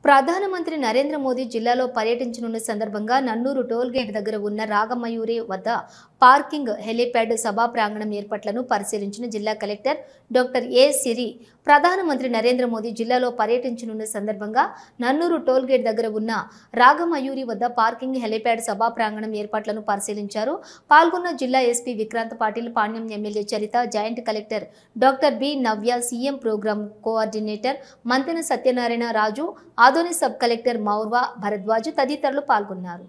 ప్రధానమంత్రి నరేంద్ర మోదీ జిల్లాలో పర్యటించనున్న సందర్భంగా నన్నూరు టోల్ గేట్ దగ్గర ఉన్న రాగమయూరి వద్ద పార్కింగ్ హెలీప్యాడ్ సభా ప్రాంగణం ఏర్పాట్లను పరిశీలించిన జిల్లా కలెక్టర్ డాక్టర్ ఏ సిరి ప్రధానమంత్రి నరేంద్ర మోదీ జిల్లాలో పర్యటించనున్న సందర్భంగా నన్నూరు టోల్ గేట్ దగ్గర ఉన్న రాగమయూరి వద్ద పార్కింగ్ హెలీప్యాడ్ సభా ప్రాంగణం ఏర్పాట్లను పరిశీలించారు. పాల్గొన్న జిల్లా SP Vikrant Patil, Panyam MLA Charitha, joint collector doctor B Navya, CM program coordinator Manthena Satyanarayana Raju, Adoni sub collector Maurya Bharadwaj తదితరులు పాల్గొన్నారు.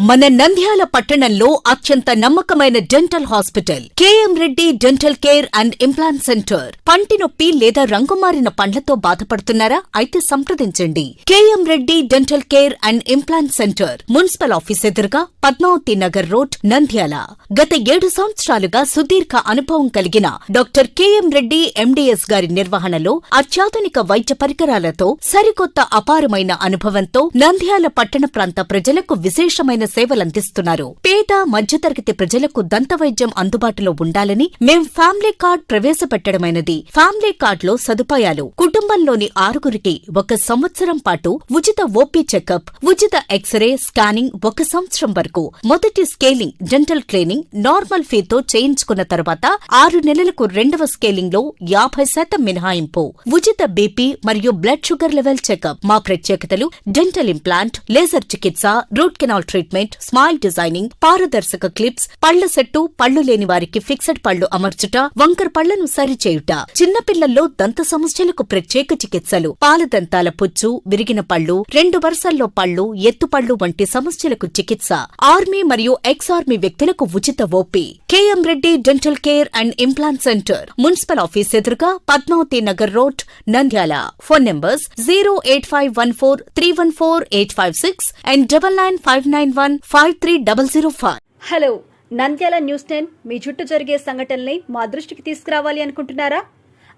మన నంద్యాల పట్టణంలో అత్యంత నమ్మకమైన dental hospital KM Reddy dental care and implant center. పంటి నొప్పి లేదా రంగుమారిన పండ్లతో బాధపడుతున్నారా? అయితే సంప్రదించండి. KM Reddy dental care and implant center, municipal office ఎదురుగా, పద్మావతి నగర్ రోడ్, నంద్యాల. గత 7 సంవత్సరాలుగా సుదీర్ఘ అనుభవం కలిగిన డాక్టర్ కేఎం రెడ్డి ఎండీఎస్ గారి నిర్వహణలో అత్యాధునిక వైద్య పరికరాలతో సరికొత్త అపారమైన అనుభవంతో నంద్యాల పట్టణ ప్రాంత ప్రజలకు విశేషమైన సేవలందిస్తున్నారు. పేద మధ్యతరగతి ప్రజలకు దంతవైద్యం అందుబాటులో ఉండాలని మేం ఫ్యామిలీ కార్డ్ ప్రవేశపెట్టడమైనది. ఫ్యామిలీ కార్డ్ లో సదుపాయాలు: కుటుంబంలోని 6గురికి 1 సంవత్సరం పాటు ఉచిత ఓపీ చెకప్, ఉచిత ఎక్స్రే స్కానింగ్ 1 సంవత్సరం వరకు, మొదటి స్కేలింగ్ డెంటల్ క్లీనింగ్ నార్మల్ ఫీతో చేయించుకున్న తర్వాత 6 నెలలకు 2వ స్కేలింగ్ లో 50% మినహాయింపు, ఉచిత బీపీ మరియు బ్లడ్ షుగర్ లెవెల్ చెకప్. మా ప్రత్యేకతలు: డెంటల్ ఇంప్లాంట్, లేజర్ చికిత్స, root canal treatment, smile designing, పారదర్శక క్లిప్స్, పళ్ల సెట్టు, పళ్లు లేని వారికి ఫిక్సెడ్ పళ్లు అమర్చుట, వంకర పళ్లను సరిచేయుట, చిన్నపిల్లల్లో దంత సమస్యలకు ప్రత్యేక చికిత్సలు, పాలదంతాల పుచ్చు, విరిగిన పళ్లు, 2 వరుసల్లో పళ్లు, ఎత్తుపళ్లు వంటి సమస్యలకు చికిత్స, ఆర్మీ మరియు ఎక్స్ ఆర్మీ వ్యక్తులకు ఉచిత OP. KM Reddy dental care and implant center, municipal office ఎదురుగా, Padmavathi Nagar road, Nandyal. Phone numbers 08514314856 and 9959153005. Hello, Nandyal news 10 మీ చుట్టూ జరిగే సంఘటనల్ని మా దృష్టికి తీసుకురావాలి అనుకుంటున్నారా?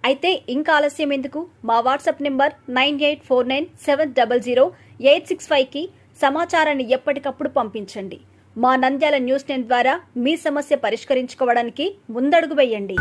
అయితే ఇంకా ఆలస్యం ఎందుకు? మా వాట్సాప్ నెంబర్ 9849700865కి సమాచారాన్ని ఎప్పటికప్పుడు పంపించండి. మా నంద్యాల న్యూస్ 10 ద్వారా మీ సమస్య పరిష్కరించుకోవడానికి ముందడుగు వేయండి.